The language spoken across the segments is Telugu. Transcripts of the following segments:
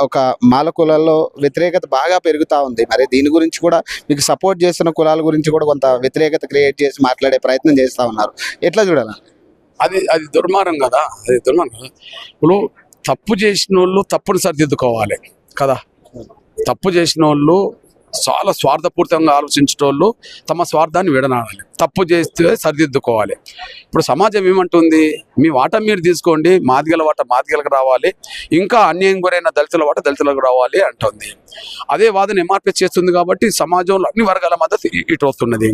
ఒక మాల కులాల్లో వ్యతిరేకత బాగా పెరుగుతూ ఉంది. మరి దీని గురించి కూడా మీకు సపోర్ట్ చేస్తున్న కులాల గురించి కూడా కొంత వ్యతిరేకత క్రియేట్ చేసి మాట్లాడే ప్రయత్నం చేస్తూ ఉన్నారు. ఎట్లా చూడాలి? అది అది దుర్మార్గం కదా, అది దుర్మార్గం. ఇప్పుడు తప్పు చేసిన వాళ్ళు తప్పును సరిదిద్దుకోవాలి కదా. తప్పు చేసిన వాళ్ళు చాలా స్వార్థపూరితంగా ఆలోచించేటోళ్ళు తమ స్వార్థాన్ని విడనాడాలి. తప్పు చేస్తే సరిదిద్దుకోవాలి. ఇప్పుడు సమాజం ఏమంటుంది, మీ వాటా మీరు తీసుకోండి, మాదిగల వాటా మాదిగలకు రావాలి, ఇంకా అన్యాయం గురైన దళితుల వాటా దళితులకు రావాలి అంటుంది. అదే వాదన ఎంఆర్పీ చేస్తుంది. కాబట్టి సమాజంలో అన్ని వర్గాల మద్దతు ఇటు వస్తున్నది.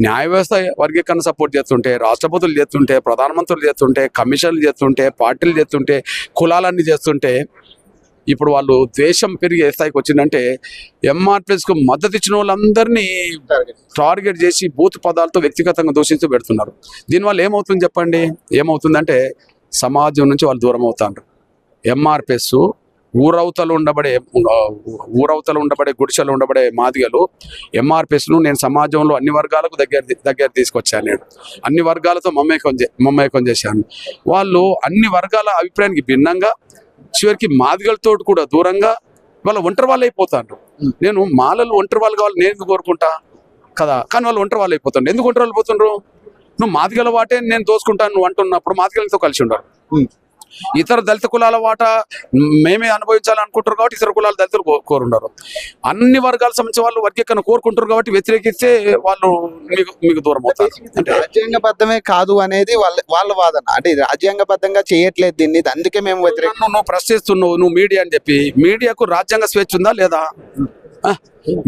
న్యాయ వ్యవస్థ వర్గీకరణ సపోర్ట్ చేస్తుంటే, రాష్ట్రపతులు చేస్తుంటే, ప్రధానమంత్రులు చేస్తుంటే, కమిషన్లు చేస్తుంటే, పార్టీలు చేస్తుంటే, కులాలన్నీ చేస్తుంటే, ఇప్పుడు వాళ్ళు ద్వేషం పెరిగే స్థాయికి వచ్చిందంటే ఎంఆర్పీఎస్కు మద్దతు ఇచ్చిన వాళ్ళందరినీ టార్గెట్ చేసి బూత్ పదాలతో వ్యక్తిగతంగా దూషిస్తూ పెడుతున్నారు. దీనివల్ల ఏమవుతుంది చెప్పండి? ఏమవుతుందంటే సమాజం నుంచి వాళ్ళు దూరం అవుతారు. ఎంఆర్పీఎస్ ఊరవతలు ఉండబడే గుడిసెలు ఉండబడే మాదిగలు ఎంఆర్పీఎస్ను నేను సమాజంలో అన్ని వర్గాలకు దగ్గర తీసుకొచ్చాను. నేను అన్ని వర్గాలతో మమేకం చేశాను. వాళ్ళు అన్ని వర్గాల అభిప్రాయానికి భిన్నంగా చివరికి మాదిగలతో కూడా దూరంగా వాళ్ళ ఒంటరి వాళ్ళు అయిపోతారు. నేను మాలలు ఒంటరి వాళ్ళు కావాలి నేను ఎందుకు కోరుకుంటా కదా, కానీ వాళ్ళు ఒంటరి వాళ్ళు అయిపోతారు. ఎందుకు ఒంటరి వాళ్ళు పోతుండ్రు? నువ్వు మాదిగల వాటే నేను దోచుకుంటాను నువ్వు అంటున్నప్పుడు మాదిగలతో కలిసి ఉండరు. ఇతర దళిత కులాల వాటా మేమే అనుభవించాలనుకుంటారు కాబట్టి ఇతర కులాల దళితులు కోరుండరు. అన్ని వర్గాల సంబంధించిన వాళ్ళు వర్గీకరణ కోరుకుంటారు కాబట్టి వ్యతిరేకిస్తే వాళ్ళు మీకు దూరం అవుతారు. అంటే రాజ్యాంగబద్ధమే కాదు అనేది వాళ్ళ వాదన. అంటే రాజ్యాంగబద్ధంగా చేయట్లేదు దీన్ని, అందుకే మేము వ్యతిరేకం. నువ్వు ప్రశ్నిస్తున్నావు, నువ్వు మీడియా అని చెప్పి. మీడియాకు రాజ్యాంగ స్వేచ్ఛ ఉందా లేదా?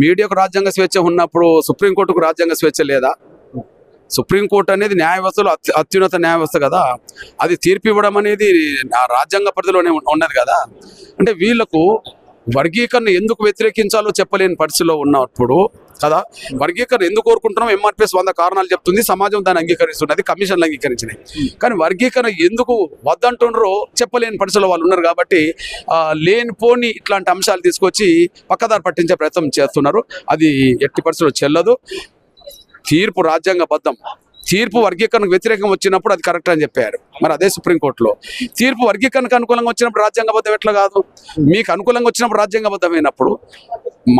మీడియాకు రాజ్యాంగ స్వేచ్ఛ ఉన్నప్పుడు సుప్రీంకోర్టుకు రాజ్యాంగ స్వేచ్ఛ లేదా? సుప్రీంకోర్టు అనేది న్యాయ వ్యవస్థలో అత్యున్నత న్యాయ వ్యవస్థ కదా. అది తీర్పు ఇవ్వడం అనేది ఆ రాజ్యాంగ పరిధిలోనే ఉన్నది కదా. అంటే వీళ్ళకు వర్గీకరణ ఎందుకు వ్యతిరేకించాలో చెప్పలేని పరిస్థితిలో ఉన్నప్పుడు కదా వర్గీకరణ ఎందుకు కోరుకుంటున్నాం? ఎంఆర్పీఎస్ 100 కారణాలు చెప్తుంది, సమాజం దాన్ని అంగీకరిస్తున్నది, కమిషన్లు అంగీకరించినాయి. కానీ వర్గీకరణ ఎందుకు వద్దంటుండ్రో చెప్పలేని పరిస్థితిలో వాళ్ళు ఉన్నారు. కాబట్టి లేనిపోని ఇట్లాంటి అంశాలు తీసుకొచ్చి పక్కదారి పట్టించే ప్రయత్నం చేస్తున్నారు. అది ఎట్టి పరిస్థితుల్లో చెల్లదు. తీర్పు రాజ్యాంగబద్ధం. తీర్పు వర్గీకరణకు వ్యతిరేకంగా వచ్చినప్పుడు అది కరెక్ట్ అని చెప్పారు. మరి అదే సుప్రీంకోర్టులో తీర్పు వర్గీకరణకు అనుకూలంగా వచ్చినప్పుడు రాజ్యాంగబద్ధం ఎట్లా కాదు? మీకు అనుకూలంగా వచ్చినప్పుడు రాజ్యాంగబద్ధమైనప్పుడు,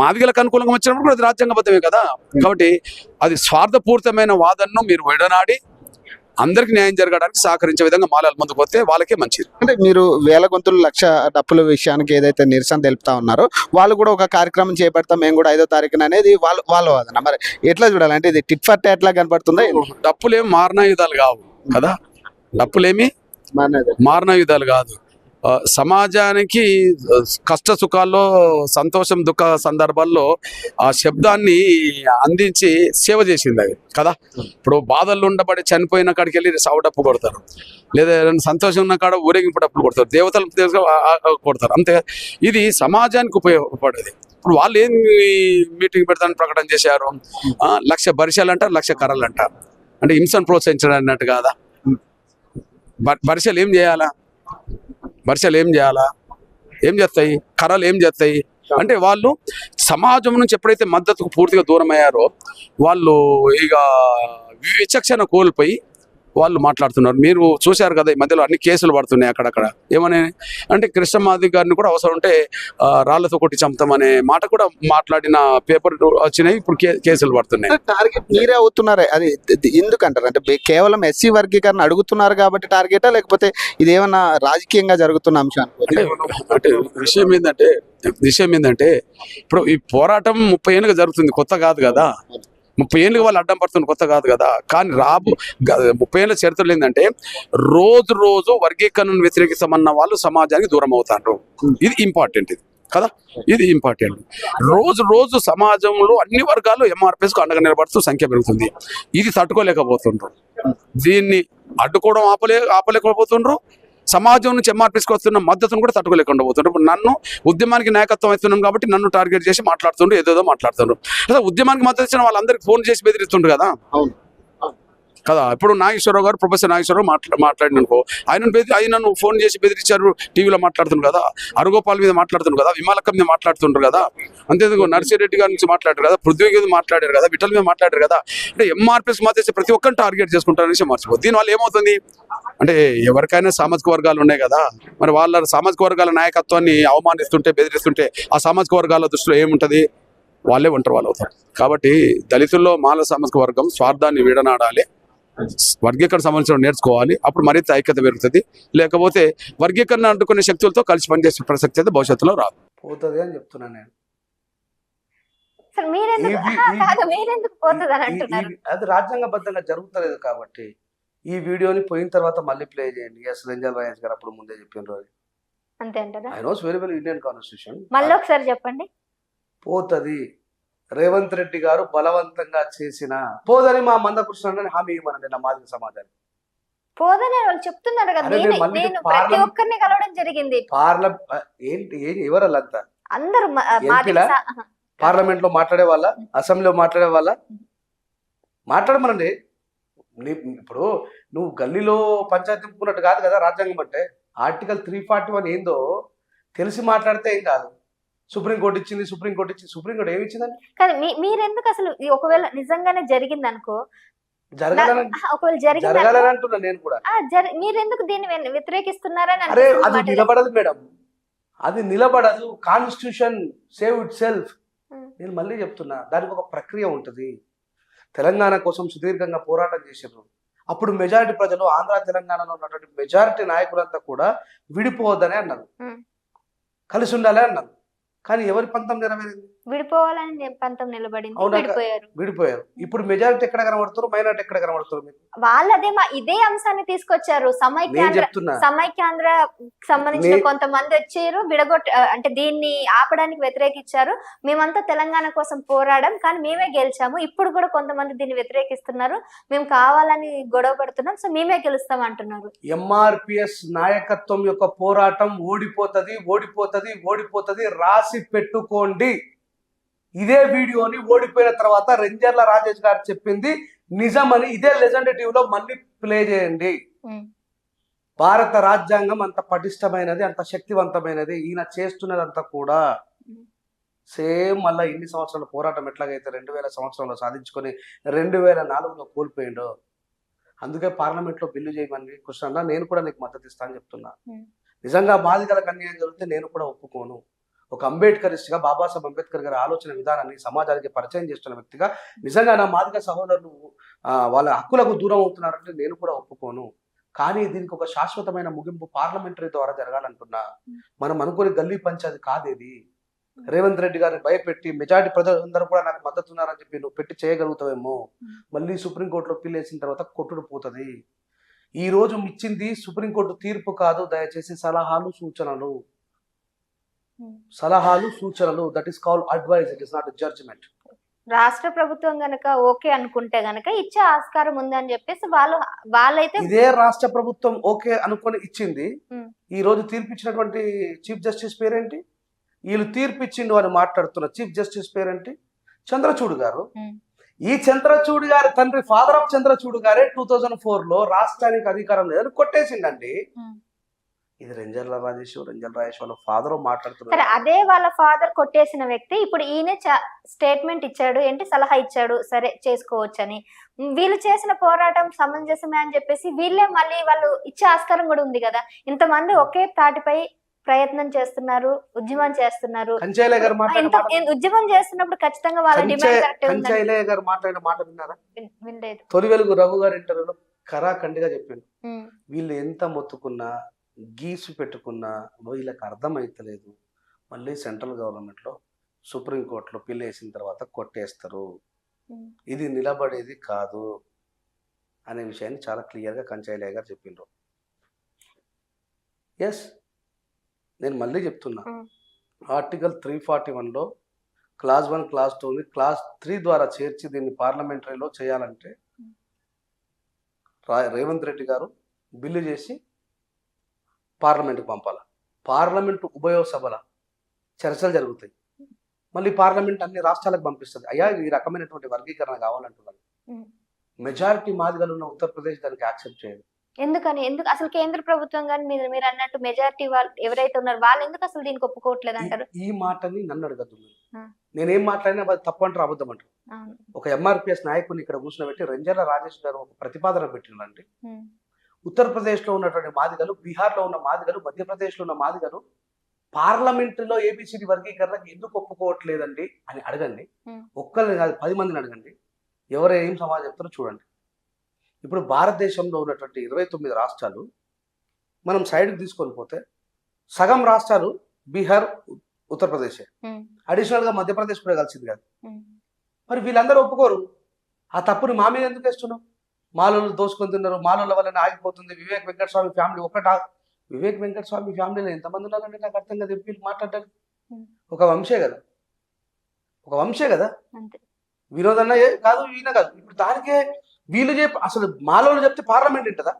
మాదిగలకు అనుకూలంగా వచ్చినప్పుడు అది రాజ్యాంగబద్ధమే కదా. కాబట్టి అది స్వార్థపూరితమైన వాదనను మీరు విడనాడి అందరికి న్యాయం జరగడానికి సహకరించే విధంగా మాలలు ముందుకు వస్తే వాళ్ళకే మంచిది. అంటే మీరు 1000 గొంతులు 1,00,000 డప్పుల విషయానికి ఏదైతే నిరసన తెలుపుతా ఉన్నారో వాళ్ళు కూడా ఒక కార్యక్రమం చేపడతాం మేము కూడా 5వ తారీఖున అనేది వాళ్ళ వాదన. మరి ఎట్లా చూడాలి? అంటే ఇది టిట్ ఫర్ టాట్ లా కనపడుతుందా? డప్పులేమి మారణాయుధాలు కావు కదా. డప్పులేమి మారణాయుధాలు కాదు. సమాజానికి కష్ట సుఖాల్లో, సంతోషం దుఃఖ సందర్భాల్లో ఆ శబ్దాన్ని అందించి సేవ చేసింది అది కదా. ఇప్పుడు బాధల్లో ఉండబడి చనిపోయిన కాడికి వెళ్ళి సావు డప్పు కొడతారు, లేదా సంతోషం ఉన్న కాడ ఊరేగింపు డప్పులు కొడతారు, దేవతలు కొడతారు. అంతే. ఇది సమాజానికి ఉపయోగపడేది. ఇప్పుడు వాళ్ళు ఏం మీటింగ్ పెడతానని ప్రకటన చేశారు? 1,00,000 బరిసెలు అంటారు, 1,00,000 కర్రలు అంటారు. అంటే హింసను ప్రోత్సహించడం అన్నట్టు కాదా? బరిసెలు ఏం చేయాలా? బరిసెలు ఏం చేయాలా? ఏం చేస్తాయి? కర్రలు ఏం చేస్తాయి? అంటే వాళ్ళు సమాజం నుంచి ఎప్పుడైతే మద్దతుకు పూర్తిగా దూరం అయ్యారో వాళ్ళు ఇక విచక్షణ కోల్పోయి వాళ్ళు మాట్లాడుతున్నారు. మీరు చూశారు కదా, ఈ మధ్యలో అన్ని కేసులు పడుతున్నాయి అక్కడక్కడ. ఏమని అంటే కృష్ణమాది గారిని కూడా అవసరం ఉంటే రాళ్లతో కొట్టి చంపుతామనే మాట కూడా మాట్లాడిన పేపర్ వచ్చినాయి. ఇప్పుడు కేసులు పడుతున్నాయి. టార్గెట్ మీరే అవుతున్నారు. అది ఎందుకంటారు? అంటే కేవలం ఎస్సీ వర్గీకరణ అడుగుతున్నారు కాబట్టి టార్గెటా, లేకపోతే ఇది ఏమన్నా రాజకీయంగా జరుగుతున్న అంశం? అంటే విషయం ఏంటంటే ఇప్పుడు ఈ పోరాటం 30 ఏళ్ళుగా జరుగుతుంది, కొత్త కాదు కదా. 30 ఏళ్ళుగా వాళ్ళు అడ్డం పడుతుంది, కొత్త కాదు కదా. కానీ 30 ఏళ్ళ చరిత్రలు ఏంటంటే రోజు వర్గీకరణను వ్యతిరేకిస్తామన్న వాళ్ళు సమాజానికి దూరం అవుతారు. ఇది ఇంపార్టెంట్, ఇది కదా. ఇది ఇంపార్టెంట్. రోజు సమాజంలో అన్ని వర్గాలు ఎంఆర్పీఎస్కు అండగా నిలబడుతూ సంఖ్య పెరుగుతుంది. ఇది తట్టుకోలేకపోతుండ్రు. దీన్ని అడ్డుకోవడం ఆపలేకపోతుండ్రు. సమాజం నుంచి ఎంఆర్పీఎస్కి వస్తున్న మద్దతును కూడా తట్టుకోలేకుండా పోతుండ్రు. ఇప్పుడు నన్ను ఉద్యమానికి నాయకత్వం ఇస్తున్నాం కాబట్టి నన్ను టార్గెట్ చేసి మాట్లాడుతుండ్రు, ఏదేదో మాట్లాడుతుండ్రు. అసలు ఉద్యమానికి మద్దతు ఇచ్చిన వాళ్ళందరికీ ఫోన్ చేసి బెదిరిస్తుండ్రు కదా కదా. ఇప్పుడు నాగేశ్వరరావు గారు, ప్రొఫెసర్ నాగేశ్వరరావు మాట్లాడిననుకో, ఆయనను ఫోన్ చేసి బెదిరించారు, టీవీలో మాట్లాడుతున్నారు కదా, అరుగోపాల్ మీద మాట్లాడుతున్నారు కదా, విమలక్క మీద మాట్లాడుతుంటారు కదా, అంతేందుకు నర్సిరెడ్డి గారి నుంచి మాట్లాడారు కదా, పృథ్వీ మీద మాట్లాడారు కదా, విఠల్ మీద మాట్లాడారు కదా. అంటే ఎంఆర్పిఎస్ మాత్రం ప్రతి ఒక్కరిని టార్గెట్ చేసుకుంటారనేసి మర్చిపోతుంది. దీనివల్ల ఏమవుతుంది అంటే ఎవరికైనా సామాజిక వర్గాలు ఉన్నాయి కదా, మరి వాళ్ళ సామాజిక వర్గాల నాయకత్వాన్ని అవమానిస్తుంటే, బెదిరిస్తుంటే ఆ సామాజిక వర్గాల దృష్టిలో ఏముంటుంది, వాళ్ళే ఒంటరి వాళ్ళు అవుతారు. కాబట్టి దళితుల్లో మాల సామాజిక వర్గం స్వార్థాన్ని విడనాడాలి, వర్గీకరణ సంబంధించిన నేర్చుకోవాలి, అప్పుడు మరింత ఐక్యత పెరుగుతుంది. లేకపోతే వర్గీకరణ అడ్డుకునే శక్తులతో కలిసి పనిచేసే ప్రసక్తి అయితే భవిష్యత్తులో రాదు, పోతుంది అని చెప్తున్నాను నేను. అది రాజ్యాంగబద్ధంగా జరుగుతలేదు కాబట్టి ఈ వీడియోని పోయిన తర్వాత మళ్ళీ ప్లే చేయండి. ఎస్ రంజన్ రాజేష్ గారు అప్పుడు ముందే చెప్పిన రోజు అంతే అంటారా? I knows very well Indian constitution. మళ్ళీ ఒకసారి చెప్పండి. పోతుంది. రేవంత్ రెడ్డి గారు బలవంతంగా చేసిన పోదని మా మందకృష్ణ హామీ ఇవ్వనండి నా మాదిక సమాజాన్ని. పోదని వాళ్ళు చెప్తున్నారు కదా, నేను ప్రతి ఒక్కరిని కలవడం జరిగింది. ఏంటి ఎవరల్లంతా అందరూ పార్లమెంట్ లో మాట్లాడే వాళ్ళ, అసెంబ్లీలో మాట్లాడే వాళ్ళ మాట్లాడమనండి. ఇప్పుడు నువ్వు గల్లీలో పంచాయతీ నింపుకున్నట్టు కాదు కదా రాజ్యాంగం అంటే. ఆర్టికల్ 341 ఏందో తెలిసి మాట్లాడితే ఏం కాదు. సుప్రీంకోర్టు ఇచ్చింది, సుప్రీంకోర్టు ఏమి ఇచ్చిందండి? కానీ మీరెందుకు అసలు ఒకవేళ నిజంగానే జరిగింది అనుకో, ఒకవేళ జరగాలని అంటున్నా నేను కూడా. మీరెందుకు దీన్ని వ్యతిరేకిస్తున్నారని? అరే అది నిలబడదు మేడం, అది నిలబడదు. Constitution save it self. నేను మళ్ళీ చెప్తున్నా, దానికి ఒక ప్రక్రియ ఉంటుంది. తెలంగాణ కోసం సుదీర్ఘంగా పోరాటం చేశారు. అప్పుడు మెజారిటీ ప్రజలు, ఆంధ్ర తెలంగాణలో ఉన్నటువంటి మెజారిటీ నాయకులంతా కూడా విడిపోవద్దనే అన్నారు, కలిసి ఉండాలి అన్నారు. కానీ ఎవరి పంతం నెరవేరింది? విడిపోవాలని పంతం నిలబడింది, విడిపోయారు. ఇప్పుడు మెజారిటీ ఎక్కడ కనబడుతారు, మైనారిటీ ఎక్కడ కనబడుతారు? వాళ్ళదే ఇదే అంశాన్ని తీసుకొచ్చారు. సమైక్యాంధ్ర సంబంధించిన కొంతమంది వచ్చారు, అంటే దీన్ని ఆపడానికి వ్యతిరేకించారు. మేమంతా తెలంగాణ కోసం పోరాడాం, కానీ మేమే గెలిచాము. ఇప్పుడు కూడా కొంతమంది దీన్ని వ్యతిరేకిస్తున్నారు, మేము కావాలని గొడవ పడుతున్నాం, సో మేమే గెలుస్తాం అంటున్నారు. ఎంఆర్పిఎస్ నాయకత్వం యొక్క పోరాటం ఓడిపోతది రాసి పెట్టుకోండి. ఇదే వీడియోని ఓడిపోయిన తర్వాత రంజర్ల రాజేష్ గారు చెప్పింది నిజమని ఇదే లెజెండ్ టీవీలో మళ్ళీ ప్లే చేయండి. భారత రాజ్యాంగం అంత పటిష్టమైనది, అంత శక్తివంతమైనది. ఈయన చేస్తున్నదంతా కూడా సేమ్ మళ్ళీ ఇన్ని సంవత్సరాల పోరాటం ఎట్లాగైతే 2000 సంవత్సరంలో సాధించుకొని 2004లో కోల్పోయిండో, అందుకే పార్లమెంట్లో బిల్లు చేయమని కృష్ణ, నేను కూడా నీకు మద్దతు ఇస్తానని చెప్తున్నా. నిజంగా బాధితులకు అన్యాయం జరిగితే నేను కూడా ఒప్పుకోను. ఒక అంబేద్కరిస్ట్గా, బాబాసాహెబ్ అంబేద్కర్ గారి ఆలోచన విధానాన్ని సమాజానికి పరిచయం చేస్తున్న వ్యక్తిగా నిజంగా నా మాదిక సహోదరులు వాళ్ళ హక్కులకు దూరం అవుతున్నారంటే నేను కూడా ఒప్పుకోను. కానీ దీనికి ఒక శాశ్వతమైన ముగింపు పార్లమెంటరీ ద్వారా జరగాలంటున్నా. మనం అనుకుని గల్లీ పంచాయతీ కాదేది. రేవంత్ రెడ్డి గారిని భయపెట్టి మెజారిటీ ప్రజలందరూ కూడా నాకు మద్దతు ఉన్నారని చెప్పి నువ్వు పెట్టి చేయగలుగుతావేమో, మళ్ళీ సుప్రీంకోర్టులో పిల్లేసిన తర్వాత కొట్టుడు పోతుంది. ఈ రోజు ఇచ్చింది సుప్రీంకోర్టు తీర్పు కాదు, దయచేసి సలహాలు సూచనలు. That is called advice, it is not judgement. రాష్ట్ర ప్రభుత్వం గనక ఓకే అనుకుంటే గనక ఇచ్చే ఆస్కారం ఉందని చెప్పేసి వాళ్ళైతే ఇదే రాష్ట్ర ప్రభుత్వం ఓకే అనుకొని ఇచ్చింది. ఈ రోజు తీర్పు ఇచ్చినటువంటి చీఫ్ జస్టిస్ పేరేంటి? వీళ్ళు తీర్పు ఇచ్చిండు అని మాట్లాడుతున్న చీఫ్ జస్టిస్ పేరేంటి? చంద్రచూడ్ గారు. ఈ చంద్రచూడ్ గారి తండ్రి, ఫాదర్ ఆఫ్ చంద్రచూడ్ గారే 2004లో రాష్ట్రానికి అధికారం లేదని కొట్టేసిండండి. ఇది రంజన్ రాజేష్ వాళ్ళ ఫాదర్ మాట్లాడుతున్నారు. అదే వాళ్ళ ఫాదర్ కొట్టేసిన వ్యక్తి ఇప్పుడు ఈయన స్టేట్మెంట్ ఇచ్చాడు, ఏంటి సలహా ఇచ్చాడు, సరే చేసుకోవచ్చని. వీళ్ళు చేసిన పోరాటం సమంజసమే అని చెప్పేసి వీళ్ళే మళ్ళీ వాళ్ళు ఇచ్చే ఆస్కారం కూడా ఉంది కదా. ఇంతమంది ఒకే తాటిపై ప్రయత్నం చేస్తున్నారు, ఉద్యమం చేస్తున్నారు. ఉద్యమం చేస్తున్నప్పుడు ఖచ్చితంగా వాళ్ళ డిమాండ్ కంచైలయ్య గారు మాట్లాడిన మాట విన్నారా? వినలేదు. తొలి వెలుగు రఘు గారి ఇంటర్వ్యూలో ఖరాఖండిగా చెప్పిండు, వీళ్ళు ఎంత మొత్తుకున్నా గీసు పెట్టుకున్నా వీళ్ళకి అర్థమైతలేదు, మళ్ళీ సెంట్రల్ గవర్నమెంట్లో సుప్రీంకోర్టులో పిల్ వేసిన తర్వాత కొట్టేస్తారు, ఇది నిలబడేది కాదు అనే విషయాన్ని చాలా క్లియర్గా కంచైలయ్య గారు చెప్పిండ్రు. ఎస్, నేను మళ్ళీ చెప్తున్నా, ఆర్టికల్ 341లో క్లాస్ 1, క్లాస్ 2ని క్లాస్ 3 ద్వారా చేర్చి దీన్ని పార్లమెంటరీలో చేయాలంటే రేవంత్ రెడ్డి గారు బిల్లు చేసి పార్లమెంట్కి పంపాలి. పార్లమెంటు ఉభయ సభల చర్చలు జరుగుతాయి. మళ్ళీ పార్లమెంట్ అన్ని రాష్ట్రాలకు పంపిస్తుంది. అయ్యా ఈ రకమైనటువంటి వర్గీకరణ కావాలంటున్నాను. మెజారిటీ మాదిగలు ఉన్న ఉత్తరప్రదేశ్ దానికి యాక్సెప్ట్ చేయదు. ఎందుకు అసలు కేంద్ర ప్రభుత్వం కానీ మీరు అన్నట్టు మెజారిటీ వాళ్ళు ఎవరైతే ఉన్నారో వాళ్ళు ఎందుకు అసలు దీనికి ఒప్పుకోవట్లేదు అంటారు? ఈ మాటని నన్ను అడగద్దు. ఆ. నేనేం మాట్లాడినా అది తప్పు అంటారు, అబద్ధం అంటారు. అవును. ఒక ఎంఆర్పిఎస్ నాయకుడిని ఇక్కడ కూర్చోబెట్టి రెంజర్ల రాజేష్ గారు ఒక ప్రతిపాదన పెట్టినండి. ఉమ్. ఉత్తరప్రదేశ్ లో ఉన్నటువంటి మాదిగలు, బీహార్ లో ఉన్న మాదిగలు, మధ్యప్రదేశ్ లో ఉన్న మాదిగలు పార్లమెంటులో ఏబిసిడి వర్గీకరణకు ఎందుకు ఒప్పుకోవట్లేదండి అని అడగండి. ఒక్కరిని కాదు 10 మందిని అడగండి, ఎవరు ఏం సమాధానం చెప్తారో చూడండి. ఇప్పుడు భారతదేశంలో ఉన్నటువంటి 29 రాష్ట్రాలు మనం సైడ్కి తీసుకొని పోతే సగం రాష్ట్రాలు బీహార్, ఉత్తరప్రదేశ్, అడిషనల్ గా మధ్యప్రదేశ్ కూడా కలిసింది కాదు. మరి వీళ్ళందరూ ఒప్పుకోరు. ఆ తప్పుని మా మీద ఎందుకు వేస్తున్నాం? మాలోళ్ళు దోసుకొని తిన్నారు, మాలోళ్ళ వల్లనే ఆగిపోతుంది. వివేక్ వెంకటస్వామి ఫ్యామిలీ వివేక్ వెంకటస్వామి ఫ్యామిలీలో ఎంతమంది ఉన్నారంటే నాకు అర్థం కదా. ఎంపీలు మాట్లాడడానికి ఒక వంశే కదా, వినోదన్న కాదు, ఈయన కాదు. ఇప్పుడు దానికే వీళ్ళు అసలు మాలోళ్ళు చెప్తే పార్లమెంట్ ఉంటుందా?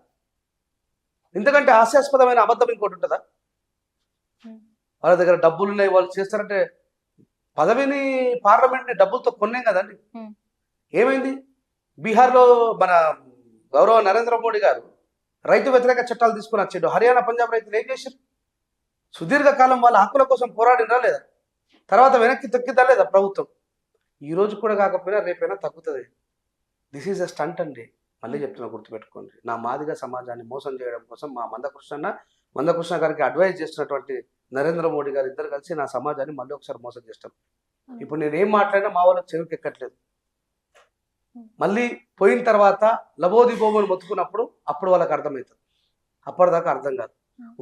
ఎందుకంటే హాస్యాస్పదమైన అబద్ధం ఇంకోటి ఉంటుందా? వాళ్ళ దగ్గర డబ్బులు ఉన్నాయి, వాళ్ళు చేస్తారంటే పదవిని, పార్లమెంట్ని డబ్బులతో కొన్నాం కదండి. ఏమైంది? బీహార్లో మన గౌరవ నరేంద్ర మోడీ గారు రైతు వ్యతిరేక చట్టాలు తీసుకుని వచ్చాడు. హర్యానా, పంజాబ్ రైతులు ఏం చేశారు? సుదీర్ఘకాలం వాళ్ళ హక్కుల కోసం పోరాడినా లేదా? తర్వాత వెనక్కి తగ్గిద్దా లేదా ప్రభుత్వం? ఈ రోజు కూడా కాకపోయినా రేపైనా తగ్గుతుంది. దిస్ ఈజ్ అ స్టంట్ అండి. మళ్ళీ చెప్తున్నా, గుర్తుపెట్టుకోండి. నా మాదిగ సమాజాన్ని మోసం చేయడం కోసం మా మందకృష్ణ గారికి అడ్వైజ్ చేస్తున్నటువంటి నరేంద్ర మోడీ గారు ఇద్దరు కలిసి నా సమాజాన్ని మళ్ళీ ఒకసారి మోసం చేస్తారు. ఇప్పుడు నేను ఏం మాట్లాడినా మా వాళ్ళకి చెవికి ఎక్కట్లేదు. మళ్ళీ పోయిన తర్వాత లబోదిబోమని మొత్తుకున్నప్పుడు అప్పుడు వాళ్ళకి అర్థమవుతుంది. అప్పటిదాకా అర్థం కాదు.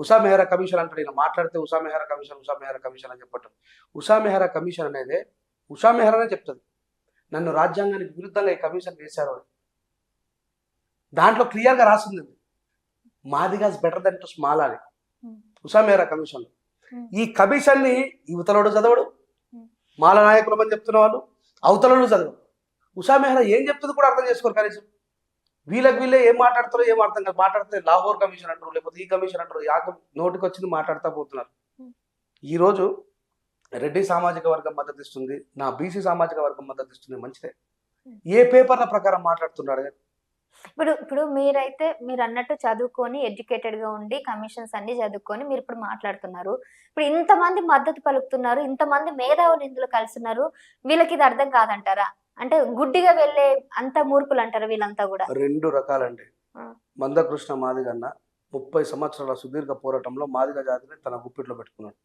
ఉషా మెహ్రా కమిషన్ అంటాడు. ఇలా మాట్లాడితే ఉషా మెహ్రా కమిషన్ అని చెప్పటం. ఉషా మెహ్రా కమిషన్ అనేది ఉషా మెహ్రానే చెప్తుంది, నన్ను రాజ్యాంగానికి విరుద్ధంగా ఈ కమిషన్ వేశారు అని. దాంట్లో క్లియర్గా రాసింది మాదిగాస్ బెటర్ దెన్ టు స్మాల్ అని ఉషా మెహ్రా కమిషన్. ఈ కమిషన్ ని యువతలోడు చదవడు, మాల నాయకులమని చెప్తున్న వాళ్ళు అవతలలో చదవడు. ఉషా మెహ్రా ఏం చెప్తుంది కూడా అర్థం చేసుకోరు కనీసం. వీళ్ళే ఏం మాట్లాడతారో ఏం అర్థం కాదు. మాట్లాడితే లాహోర్ కమిషన్ అంటారు, లేకపోతే ఈ కమిషన్ అంటారు. నోటికి వచ్చింది మాట్లాడుతూ పోతున్నారు. ఈరోజు రెడ్డి సామాజిక వర్గం మద్దతు ఇస్తుంది, నా బీసీ సామాజిక వర్గం మద్దతు ఇస్తుంది, మంచిదే. ఏ పేపర్ల ప్రకారం మాట్లాడుతున్నాడు? ఇప్పుడు మీరైతే మీరు అన్నట్టు చదువుకొని ఎడ్యుకేటెడ్ గా ఉండి కమిషన్స్ అన్ని చదువుకొని మీరు ఇప్పుడు మాట్లాడుతున్నారు. ఇప్పుడు ఇంతమంది మద్దతు పలుకుతున్నారు, ఇంతమంది మేధావులు ఇందులో కలుస్తున్నారు, వీళ్ళకి ఇది అర్థం కాదంటారా? అంటే గుడ్డిగా వెళ్ళే అంత మూర్ఖులు అంటారా వీళ్ళంతా కూడా? 2 రకాలండి. మందకృష్ణ మాదిగన్న 30 సంవత్సరాల సుదీర్ఘ పోరాటంలో మాదిగ జాతిని తన గుప్పిట్లో పెట్టుకున్నాడు.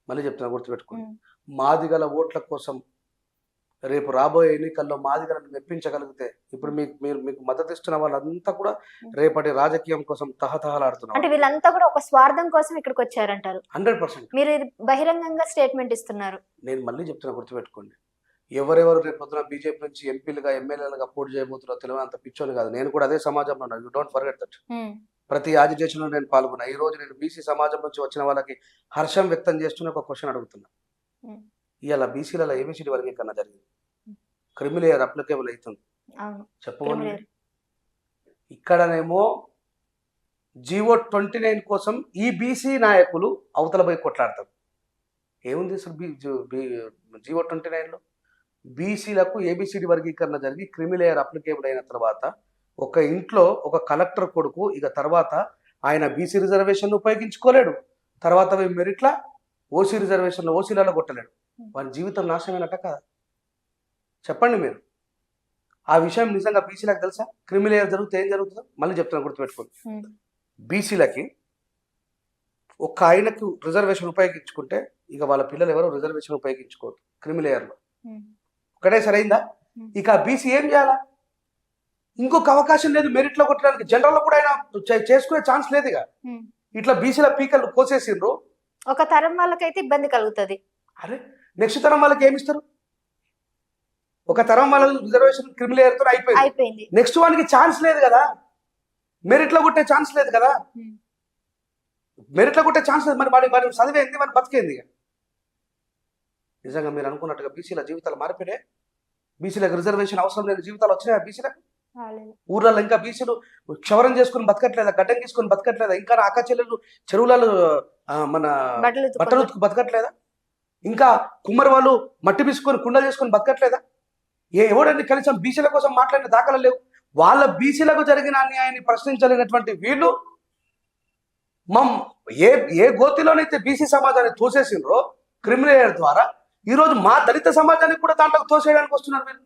మళ్ళీ చెప్తున్నా, గుర్తుపెట్టుకోండి. మాదిగల ఓట్ల కోసం రేపు రాబోయే ఎన్నికల్లో మాదిగలను మెప్పించగలిగితే, ఇప్పుడు మీకు మద్దతు ఇస్తున్న వాళ్ళంతా కూడా రేపటి రాజకీయం కోసం తహతహలాడుతున్నారు. అంటే వీళ్ళంతా కూడా ఒక స్వార్థం కోసం ఇక్కడికి వచ్చారంటారు. 100%. మీరు ఇది బహిరంగంగా స్టేట్మెంట్ ఇస్తున్నారు. నేను మళ్ళీ చెప్తున్నా, గుర్తుపెట్టుకోండి. ఎవరెవరు రేపు పొద్దున బీజేపీ నుంచి ఎంపీలుగా, ఎమ్మెల్యేలుగా పోటీ చేయబోతున్నారో తెలియదు, అంత పిచ్చోని కాదు. నేను కూడా అదే సమాజంలో ఉన్నాను. You don't forget that. ప్రతి యాజిటేషన్ లో నేను పాల్గొన్నా. ఈ రోజు నేను బీసీ సమాజం నుంచి వచ్చిన వాళ్ళకి హర్షం వ్యక్తం చేస్తూనే ఒక క్వశ్చన్ అడుగుతున్నా. ఇవాళ బీసీలలో ఏబిసిడి వర్గీకరణ జరిగింది, క్రిమిలేయర్ అప్లికేబుల్ అవుతుంది చెప్పమని. ఇక్కడనేమో జీవో 29 కోసం ఈ బీసీ నాయకులు అవతల పోయి కొట్లాడతారు. ఏముంది అసలు జీవో 29లో? బీసీలకు ఏబిసిడి వర్గీకరణ జరిగి క్రిమిలేయర్ అప్లికేబుల్ అయిన తర్వాత ఒక ఇంట్లో ఒక కలెక్టర్ కొడుకు ఇక తర్వాత ఆయన బీసీ రిజర్వేషన్ ఉపయోగించుకోలేడు, తర్వాత మెరిట్లా ఓసీ రిజర్వేషన్లో ఓసీలలో కొట్టలేడు. వారి జీవితం నాశనమైనట్ట కాదా? చెప్పండి మీరు. ఆ విషయం నిజంగా బీసీలకు తెలుసా? క్రిమిలేయర్ జరిగితే ఏం జరుగుతుందో మళ్ళీ చెప్తున్నా, గుర్తుపెట్టుకోండి. బీసీలకి ఒక్క ఆయనకు రిజర్వేషన్ ఉపయోగించుకుంటే ఇక వాళ్ళ పిల్లలు ఎవరు రిజర్వేషన్ ఉపయోగించుకోవద్దు క్రిమిలేయర్లో. ఒకటే సరైందా? ఇక బీసీ ఏం చేయాలా? ఇంకొక అవకాశం లేదు మెరిట్లో కొట్టడానికి. జనరల్లో కూడా ఆయన చేసుకునే ఛాన్స్ లేదు. ఇక ఇట్లా బీసీల పీకలు కోసేసిండ్రు. ఒక తరం వాళ్ళకైతే ఇబ్బంది కలుగుతుంది. అరే నెక్స్ట్ తరం వాళ్ళకి ఏమిస్తారు? ఒక తరం వాళ్ళ రిజర్వేషన్ క్రిమిలేయర్ తో అయిపోయింది. నెక్స్ట్ వానికి ఛాన్స్ లేదు కదా, మెరిట్లో కొట్టే ఛాన్స్ లేదు కదా. మెరిట్లో కొట్టే ఛాన్స్ లేదు. మరి చదివేంది, మరి బతికేంది? నిజంగా మీరు అనుకున్నట్టుగా బీసీల జీవితాలు మారిపోయాయి. బీసీలకు రిజర్వేషన్ అవసరం లేని జీవితాలు వచ్చినాయా బీసీలకు? ఊర్లలో ఇంకా బీసీలు క్షవరం చేసుకుని బతకట్లేదా? గడ్డం తీసుకొని బతకట్లేదా? ఇంకా అక్క చెల్లెలు చెరువులలో మన బట్టలు బతకట్లేదా? ఇంకా కుమ్మరి వాళ్ళు మట్టి బిసుకొని కుండలు చేసుకొని బతకట్లేదా? ఎవడండి కనీసం బీసీల కోసం మాట్లాడిన దాఖలు లేవు. వాళ్ళ బీసీలకు జరిగిన అన్యాయాన్ని ప్రశ్నించలేనటువంటి వీళ్ళు ఏ గోతిలోనైతే బీసీ సమాజాన్ని తోసేసిండ్రో క్రిమినల్ ద్వారా, ఈరోజు మా దళిత సమాజానికి కూడా దాంట్లోకి తోసేయడానికి వస్తున్నారు వీళ్ళు.